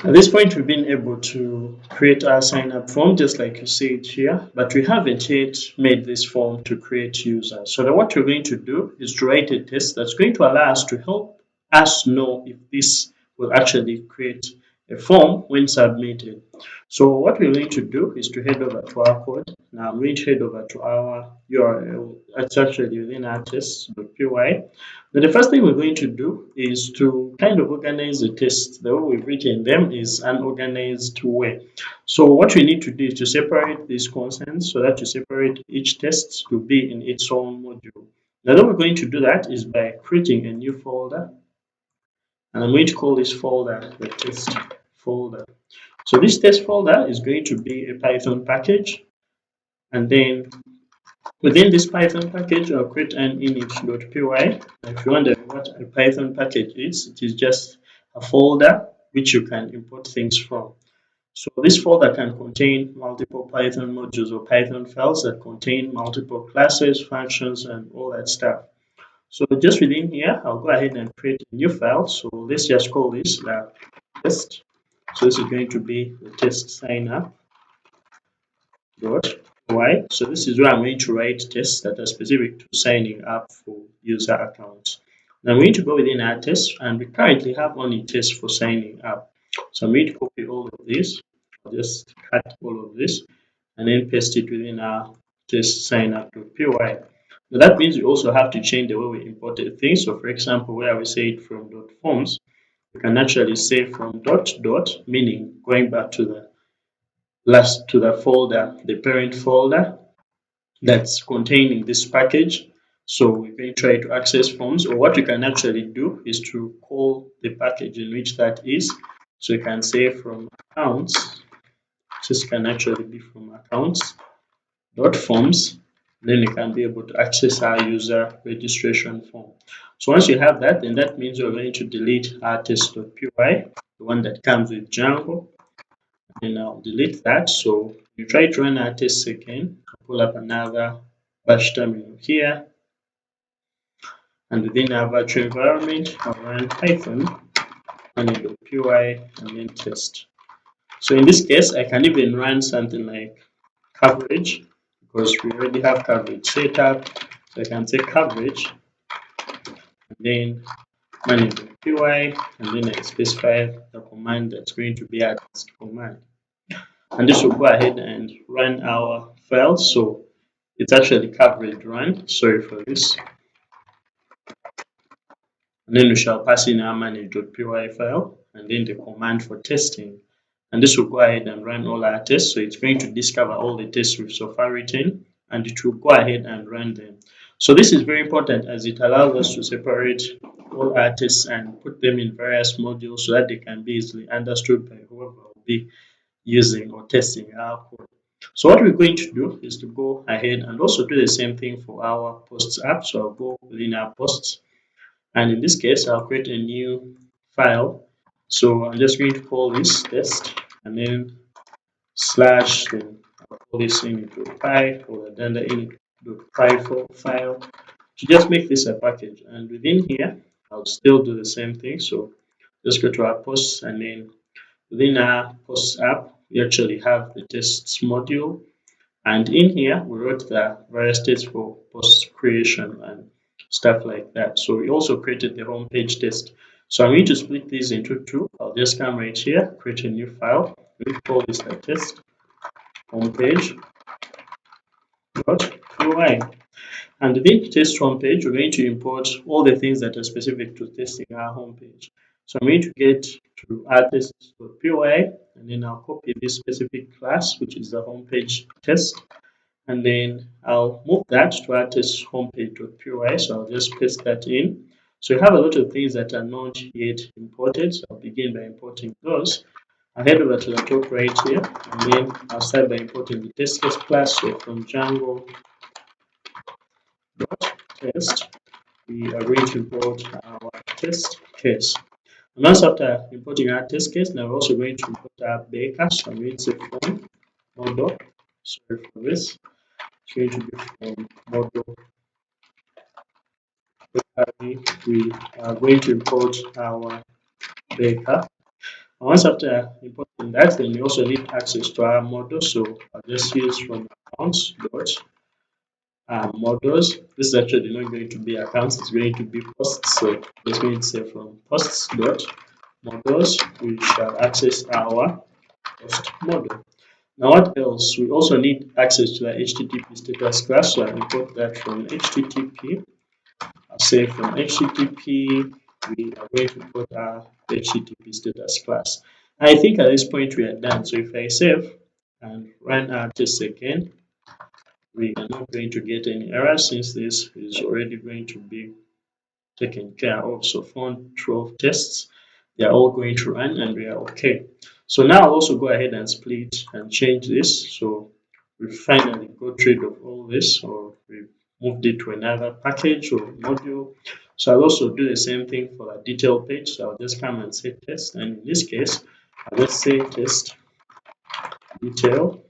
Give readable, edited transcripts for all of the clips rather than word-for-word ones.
At this point, we've been able to create our sign up form just like you see it here, but we haven't yet made this form to create users. So what we're going to do is to write a test that's going to allow us to help us know if this will actually create a form when submitted. So what we're going to do is to head over to our code. Now I'm going to head over to our URL. It's actually within our test.py. Now, the first thing we're going to do is to kind of organize the tests. The way we've written them is an organized way. So what we need to do is to separate these constants so that you separate each test to be in its own module. Now, the way we're going to do that is by creating a new folder. And I'm going to call this folder the test folder. So this test folder is going to be a Python package. And then within this Python package, I'll create an init.py. If you wonder what a Python package is, it is just a folder which you can import things from. So this folder can contain multiple Python modules or Python files that contain multiple classes, functions, and all that stuff. So just within here, I'll go ahead and create a new file. So let's just call this the test. So this is going to be the test sign up dot y. So this is where I'm going to write tests that are specific to signing up for user accounts. Now I'm going to go within our test, and we currently have only tests for signing up. So I'm going to copy all of this. I'll just cut all of this and then paste it within our test sign up.py. Now that means we also have to change the way we imported things. So for example, where we say it from .forms, we can actually say from dot, meaning going back to the folder, the parent folder that's containing this package. So we can try to access forms, or what we can actually do is to call the package in which that is. So you can say from accounts, this can actually be from accounts dot forms, then you can be able to access our user registration form. So once you have that, then that means we're going to delete our test.py, the one that comes with Django, and I'll delete that. So you try to run our tests again, pull up another bash terminal here, and within our virtual environment, I'll run Python and .py and then test. So in this case, I can even run something like coverage, because we already have coverage set up. So I can say coverage and then manage.py, and then I specify the command that's going to be our test command. And this will go ahead and run our file. So it's actually coverage run. Sorry for this. And then we shall pass in our manage.py file and then the command for testing. And this will go ahead and run all our tests. So it's going to discover all the tests we've so far written, and it will go ahead and run them. So this is very important as it allows us to separate all our tests and put them in various modules so that they can be easily understood by whoever will be using or testing our code. So what we're going to do is to go ahead and also do the same thing for our posts app. So I'll go within our posts, and in this case I'll create a new file. So I'm just going to call this test and then slash, then I'll call this init.py or then the init.py file to just make this a package. And within here I'll still do the same thing. So just go to our posts, and then within our posts app we actually have the tests module, and in here we wrote the various tests for post creation and stuff like that. So we also created the homepage test. So I'm going to split these into two. I'll just come right here, create a new file. We call this the test homepage.py. And within test homepage, we're going to import all the things that are specific to testing our homepage. So I'm going to get to our test.py, and then I'll copy this specific class, which is the homepage test. And then I'll move that to our test homepage.py. So I'll just paste that in. So you have a lot of things that are not yet imported. So I'll begin by importing those. I'll head over to the top right here, and then I'll start by importing the test case class. So from Django test, we are going to import our test case. And once after importing our test case, now we're also going to import our baker. So I'm going to say from model. Sorry for this. It's going to be from model. We are going to import our baker. And once after importing that, then we also need access to our model. So I'll just use from accounts dot models. This is actually not going to be accounts, it's going to be posts. So just going to say from posts dot models, we shall access our post model. Now what else? We also need access to the HTTP status class. So I import that from HTTP. I'll say from HTTP, we are going to put our HTTP status class. I think at this point we are done. So if I save and run our test again, we are not going to get any errors since this is already going to be taken care of. So for 12 tests, they are all going to run and we are okay. So now I'll also go ahead and split and change this. So we finally got rid of all this, or we moved it to another package or module. So I'll also do the same thing for the detail page. So I'll just come and say test, and in this case, I'll just say test detail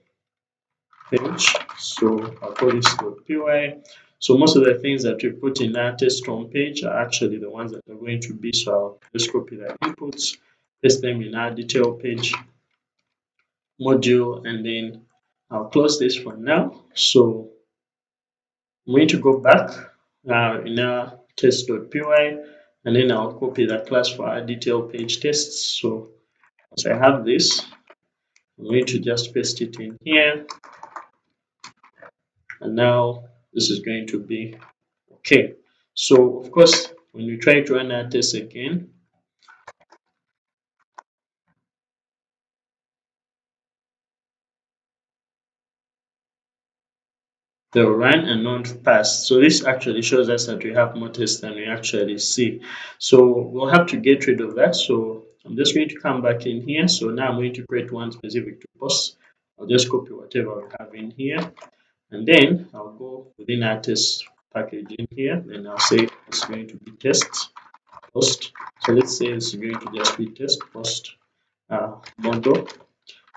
page. So I'll call this .py. So most of the things that we put in our test home page are actually the ones that are going to be. So I'll just copy the inputs, paste them in our detail page module, and then I'll close this for now. So I'm going to go back in our test.py, and then I'll copy the class for our detail page tests. So once I have this, I'm going to just paste it in here, and now this is going to be okay. So of course, when we try to run our test again, they'll run and not pass. So this actually shows us that we have more tests than we actually see. So we'll have to get rid of that. So I'm just going to come back in here. So now I'm going to create one specific to post. I'll just copy whatever we have in here, and then I'll go within our test package in here. Then I'll say it's going to be test post. So let's say it's going to just be test post model,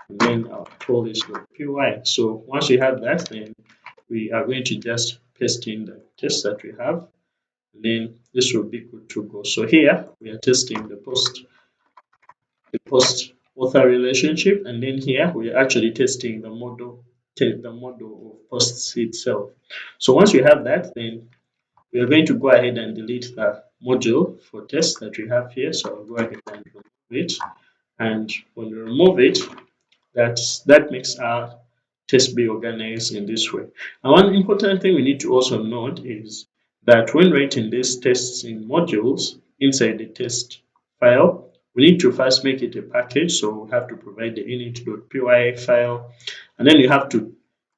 and then I'll call this .py. So once we have that, then we are going to just paste in the test that we have, and then this will be good to go. So here we are testing the post author relationship, and then here we are actually testing the model of posts itself. So once we have that, then we are going to go ahead and delete the module for test that we have here. So I'll go ahead and remove it, and when we remove it, that makes our test be organized in this way. And one important thing we need to also note is that when writing these tests in modules inside the test file, we need to first make it a package. So we have to provide the init.py file, and then you have to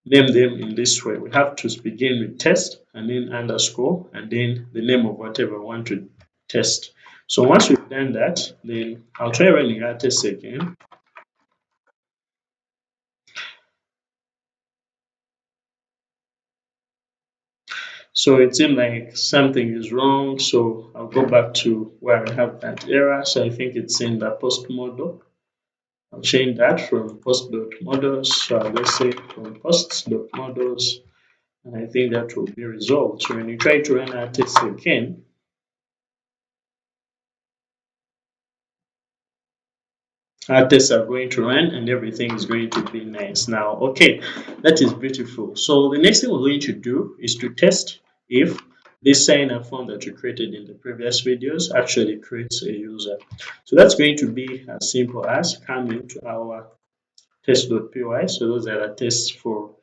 name them in this way. We have to begin with test and then underscore and then the name of whatever we want to test. So once we've done that, then I'll try running our test again. So it seemed like something is wrong. So I'll go back to where I have that error. So I think it's in the post model. I'll change that from post.models. So I'll just say from posts.models. And I think that will be resolved. So when you try to run our test again, our tests are going to run and everything is going to be nice. Now, okay, that is beautiful. So the next thing we're going to do is to test if this sign up form that we created in the previous videos actually creates a user. So that's going to be as simple as coming to our test.py. So those are the tests for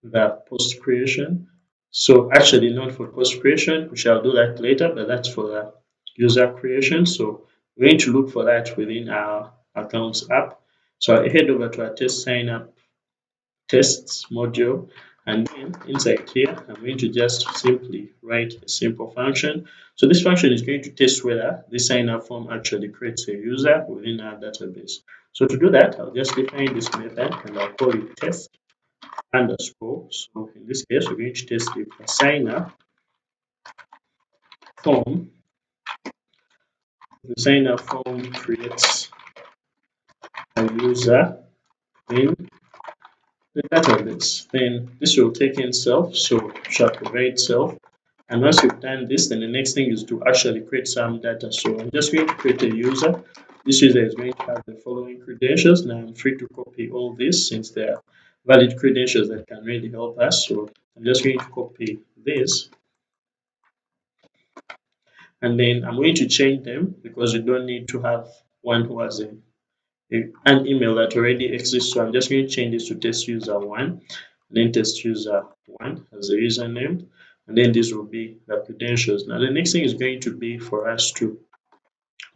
the post creation. So actually not for post creation, we shall do that later, but that's for the user creation. So we're going to look for that within our accounts app. So I head over to our test sign up tests module, and then inside here I'm going to just simply write a simple function. So this function is going to test whether the sign up form actually creates a user within our database. So to do that, I'll just define this method and I'll call it test underscore. So in this case, we're going to test if the signer form, creates a user in the database. Then this will take in self, so shall provide self, And once you've done this, then the next thing is to actually create some data. So I'm just going to create a user. This user is going to have the following credentials. Now I'm free to copy all this since they are valid credentials that can really help us. So I'm just going to copy this, and then I'm going to change them because you don't need to have one who has an email that already exists. So I'm just going to change this to test user 1, then test user 1 as the username, and then this will be the credentials. Now the next thing is going to be for us to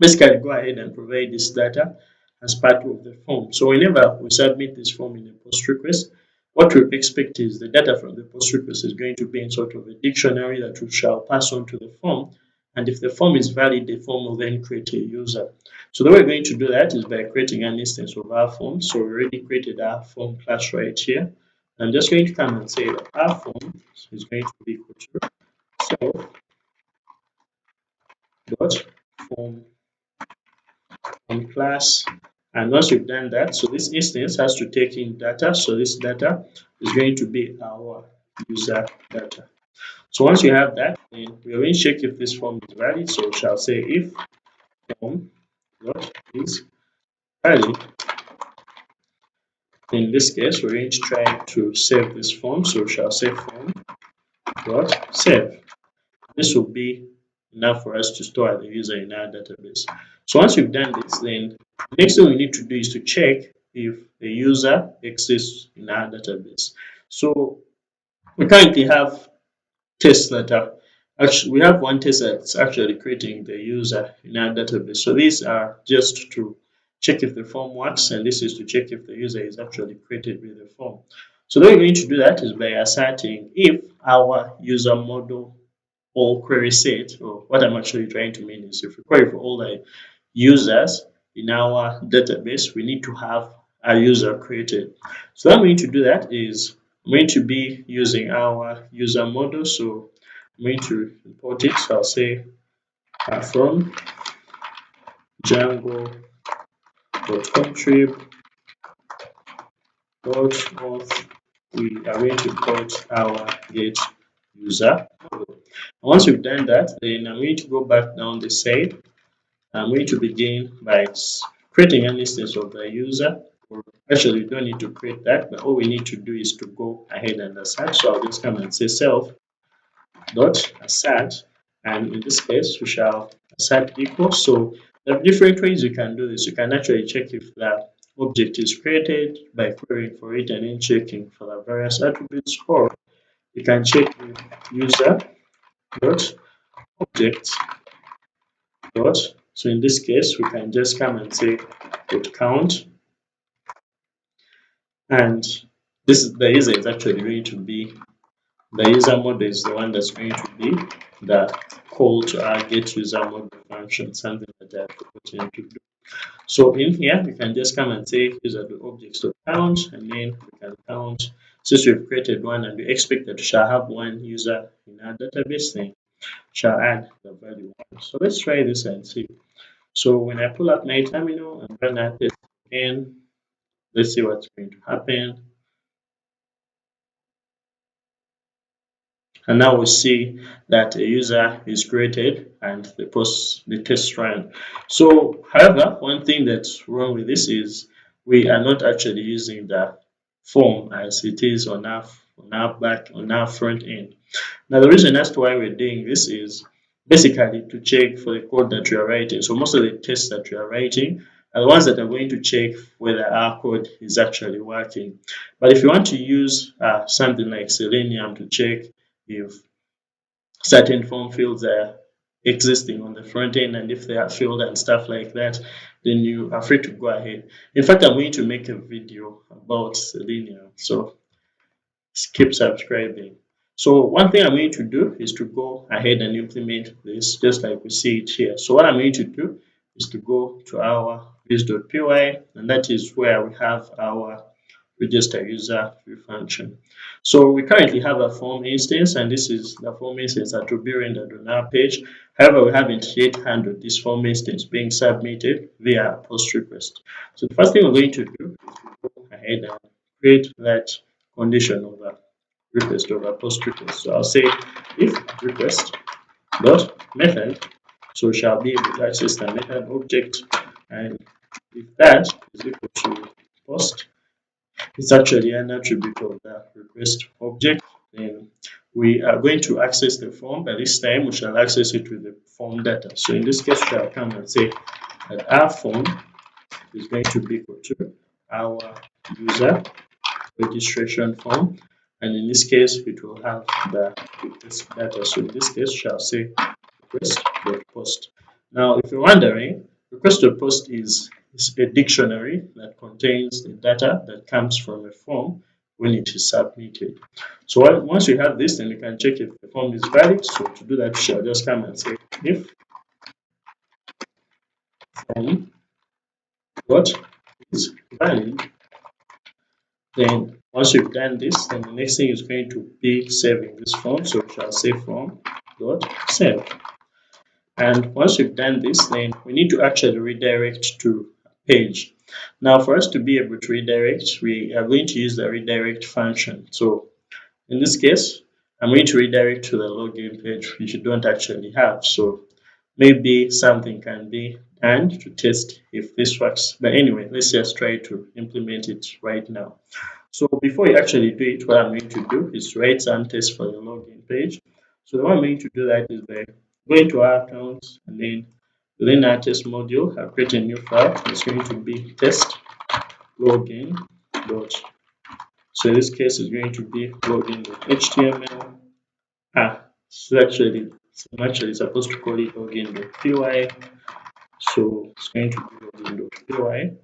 basically go ahead and provide this data as part of the form. So whenever we submit this form in a post request, what we expect is the data from the post request is going to be in sort of a dictionary that we shall pass on to the form. And if the form is valid, the form will then create a user. So the way we're going to do that is by creating an instance of our form. So we already created our form class right here. I'm just going to come and say that our form is going to be equal to self dot form on class. And once you've done that, so this instance has to take in data. So this data is going to be our user data. So once you have that, then we are going to check if this form is valid. So we shall say if form dot is valid. In this case, we're going to try to save this form. So we shall say form dot save. This will be enough for us to store the user in our database. So once we've done this, then the next thing we need to do is to check if the user exists in our database. So we currently have tests that are actually, we have one test that's actually creating the user in our database. So these are just to check if the form works, and this is to check if the user is actually created with the form. So the way we're going to do that is by asserting if our user model or query set, or what I'm actually trying to mean is if we query for all the users in our database, we need to have a user created. So I'm going to do that is I'm going to be using our user model. So I'm going to import it. So I'll say from Django.contrib.auth, we are going to import our get user model. Once we've done that, then I'm going to go back down the side. I'm going to begin by creating an instance of the user. Actually, we don't need to create that, but all we need to do is to go ahead and assert. So I'll just come and say self dot assert, and in this case, we shall assert equal. So there are different ways you can do this. You can actually check if the object is created by querying for it and then checking for the various attributes, or you can check with user dot object dot. So in this case, we can just come and say dot count, and this is the user is actually going to be the user model is the one that's going to be the call to our get user model function, something that I have to put in to do. So in here, we can just come and say user objects to count, and then we can count. Since we've created one and we expect that we shall have one user in our database, then shall add the value 1. So let's try this and see. So when I pull up my terminal and run that test again, let's see what's going to happen. And now we see that a user is created and the test run. So, however, one thing that's wrong with this is we are not actually using the form as it is on our front end. Now, the reason as to why we're doing this is basically to check for the code that we are writing. So most of the tests that we are writing are the ones that are going to check whether our code is actually working. But if you want to use something like Selenium to check if certain form fields are existing on the front end and if they are filled and stuff like that, then you are free to go ahead. In fact, I'm going to make a video about Selenium, so keep subscribing. So one thing I'm going to do is to go ahead and implement this just like we see it here. So what I'm going to do is to go to our list.py, and that is where we have our register user function. So we currently have a form instance, and this is the form instance that will be rendered on our page. However, we haven't yet handled this form instance being submitted via post request. So the first thing we're going to do is to go ahead and create that condition of a request over post request. So I'll say if request dot method, so shall be able to access the method object, and if that is equal to post, it's actually an attribute of the request object, then we are going to access the form, but this time we shall access it with the form data. So in this case, we shall come and say that our form is going to be equal to our user registration form, and in this case it will have the request data. So in this case, shall say request.post. Now, if you're wondering, request.post is a dictionary that contains the data that comes from a form when it is submitted. So once you have this, then you can check if the form is valid. So to do that, you shall just come and say if form what is valid. Then once you've done this, then the next thing is going to be saving this form. So we shall say form dot save. And once we've done this, then we need to actually redirect to a page. Now, for us to be able to redirect, we are going to use the redirect function. So in this case, I'm going to redirect to the login page, which you don't actually have. So maybe something can be done to test if this works. But anyway, let's just try to implement it right now. So before you actually do it, what I'm going to do is write some tests for the login page. So the way I'm going to do that is by going to our accounts, and then within our test module, I'll create a new file. It's going to be test login dot. So in this case, it's going to be login.html. So actually, I'm actually supposed to call it login.py. So it's going to be login.py. And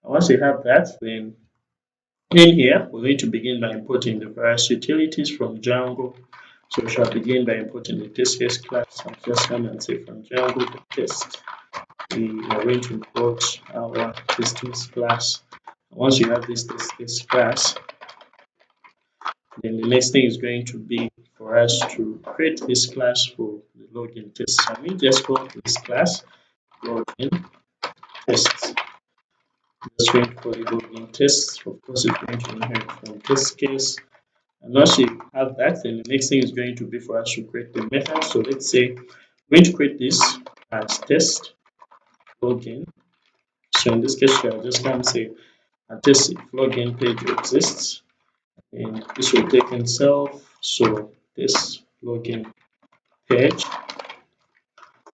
once you have that, then in here, we're going to begin by importing the various utilities from Django. So we shall begin by importing the test case class. I'll just come and say from Django test, we are going to import our test case class. Once you have this test case class, then the next thing is going to be for us to create this class for the login test. So we just call this class login tests. Just going to call it login tests. Of course, it's going to inherit from test case. And once you have that, then the next thing is going to be for us to create the method. So let's say we're going to create this as test login. So in this case, I'll just come and say a test if login page exists, and this will take itself. So this login page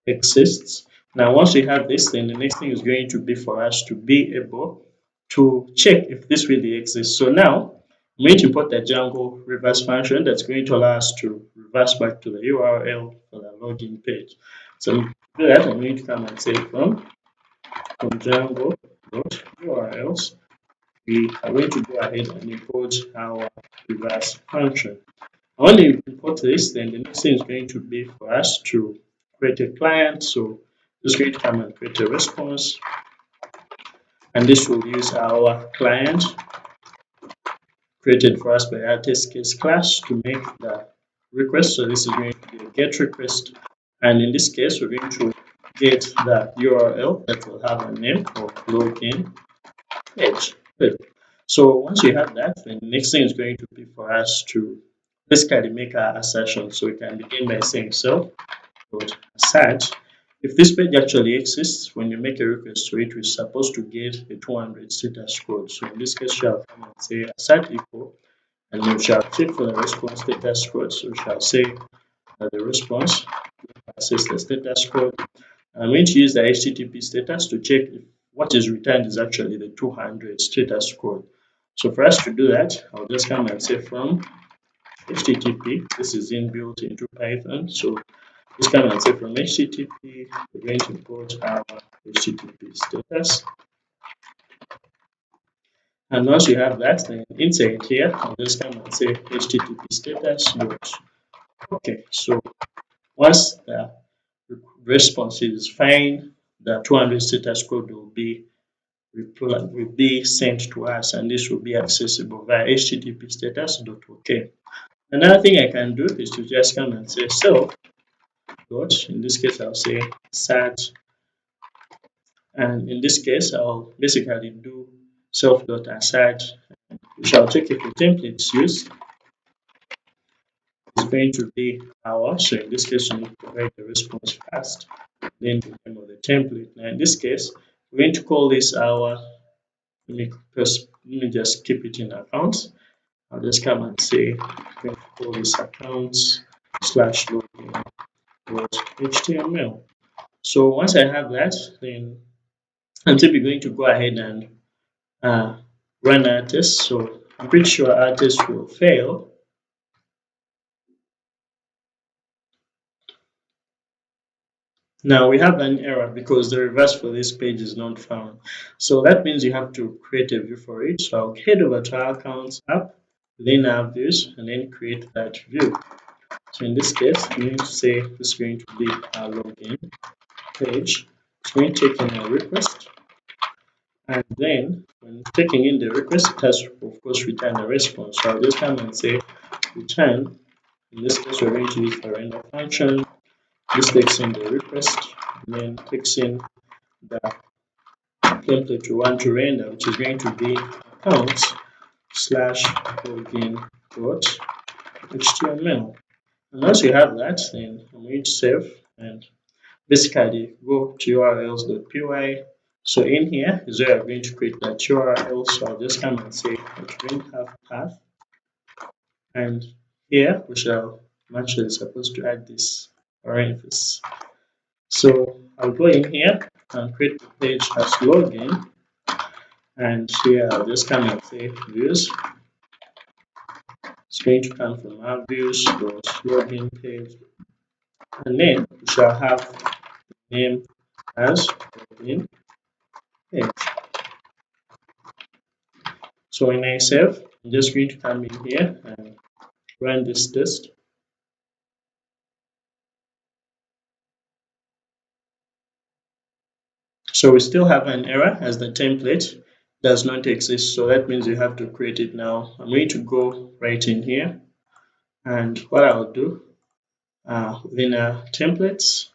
exists. Now, once we have this, then the next thing is going to be for us to be able to check if this really exists. So now I'm going to import the Django reverse function that's going to allow us to reverse back to the URL for the login page. So to do that, I'm going to come and say from Django.urls, we are going to go ahead and import our reverse function. And when you import this, then the next thing is going to be for us to create a client. So just going to come and create a response, and this will use our client created for us by our test case class to make the request. So this is going to be a get request, and in this case, we're going to get the URL that will have a name of login page. Good. So once you have that, then the next thing is going to be for us to basically make our assertion. So we can begin by saying self.assert. If this page actually exists, when you make a request to it, we're supposed to get a 200 status code. So in this case, shall come and say assert equal, and then we shall check for the response status code. So we shall say that the response access the status code. I'm going to use the HTTP status to check if what is returned is actually the 200 status code. So for us to do that, I'll just come and say from HTTP. This is inbuilt into Python. So just come and say from HTTP, we're going to import our HTTP status. And once you have that, then inside here, I'll just come and say HTTP status dot. Okay, so once the response is fine, the 200 status code will be sent to us, and this will be accessible via HTTP status.ok. Another thing I can do is to just come and say self dot, in this case I'll say assert, and in this case I'll basically do self dot assert. We shall check if the template is used. going to be our, so in this case, we need to provide the response first, then the name of the template. Now, in this case, we're going to call this our, let me just keep it in accounts. I'll just come and say, I'm going to call this accounts slash login dot HTML. So once I have that, then I'm simply going to go ahead and run our test. So I'm pretty sure our test will fail. Now we have an error because the reverse for this page is not found. So that means you have to create a view for it. So I'll head over to our accounts app, then our views, and then create that view. So in this case, I'm going to say this is going to be our login page. It's going to take in a request. And then when taking in the request, it has to, of course, return a response. So I'll just come and say return. In this case, we're going to use the render function. This takes in the request, and then takes in the template we want to render, which is going to be accounts slash login dot HTML. And once you have that, then I'm going to save and basically go to urls.py. So in here is where I'm going to create that URL. So I'll just come and say that we're going to have path, and here we shall, I'm actually supposed to add this parenthesis. So I'll go in here and create the page as login, and here I'll just come and say views. It's going to come from our views dot login page, and then we shall have the name as login page. So when I save, I'm just going to come in here and run this test. So we still have an error as the template does not exist. So that means you have to create it now. I'm going to go right in here, and what I'll do within our templates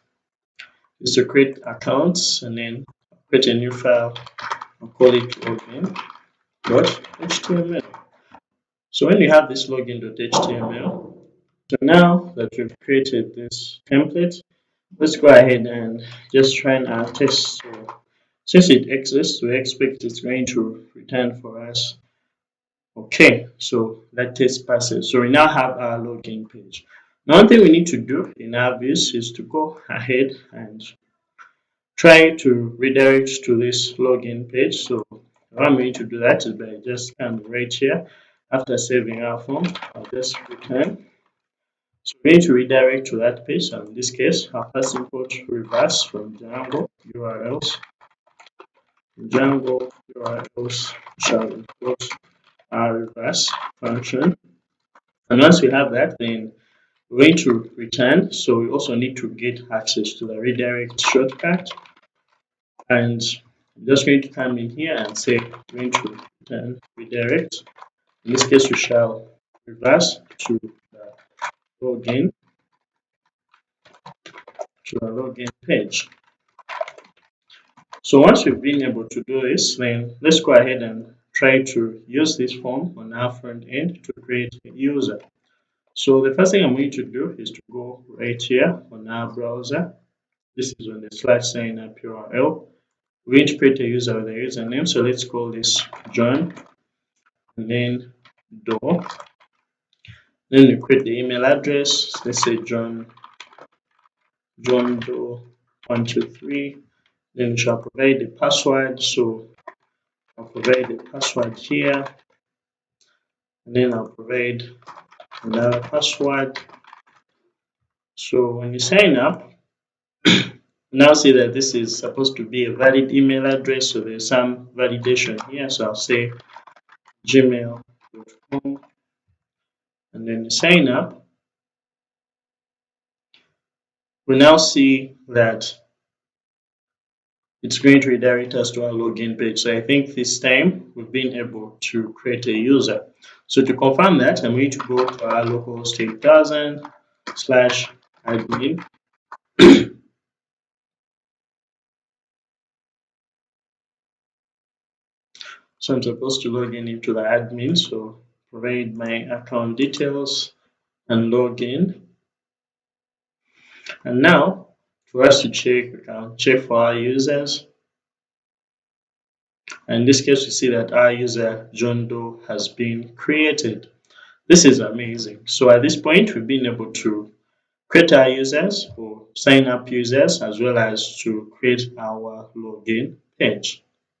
is to create accounts and then create a new file and call it login.html. So when you have this login.html, so now that we've created this template, let's go ahead and just run our test. So since it exists, we expect it's going to return for us. Okay, so that test passes. So we now have our login page. Now, one thing we need to do in our views is to go ahead and try to redirect to this login page. So how I'm going to do that is by just coming right here. After saving our form, I'll just return. So we're going to redirect to that page. So in this case, I'll first import reverse from Django URLs. Django URLs shall import our reverse function. And once we have that, then we're going to return. So we also need to get access to the redirect shortcut. And I'm just going to come in here and say we're going to return redirect. In this case, we shall reverse to the login page. So once we've been able to do this, then let's go ahead and try to use this form on our front end to create a user. So the first thing I'm going to do is to go right here on our browser. This is on the /sign up URL. We're going to create a user with a username. So let's call this John, and then Doe. Then we create the email address. Let's say John Doe 123. Then we shall provide the password. So I'll provide the password here, and then I'll provide another password. So when you sign up, now see that this is supposed to be a valid email address, so there's some validation here. So I'll say gmail.com, and then you sign up. We now see that it's going to redirect us to our login page. So I think this time we've been able to create a user. So to confirm that, I'm going to go to our localhost 8000/admin. So I'm supposed to log in into the admin. So provide my account details. and log in. And now, for us to check, we can check for our users. And in this case, we see that our user John Doe has been created. This is amazing. So at this point, we've been able to create our users or sign up users as well as to create our login page.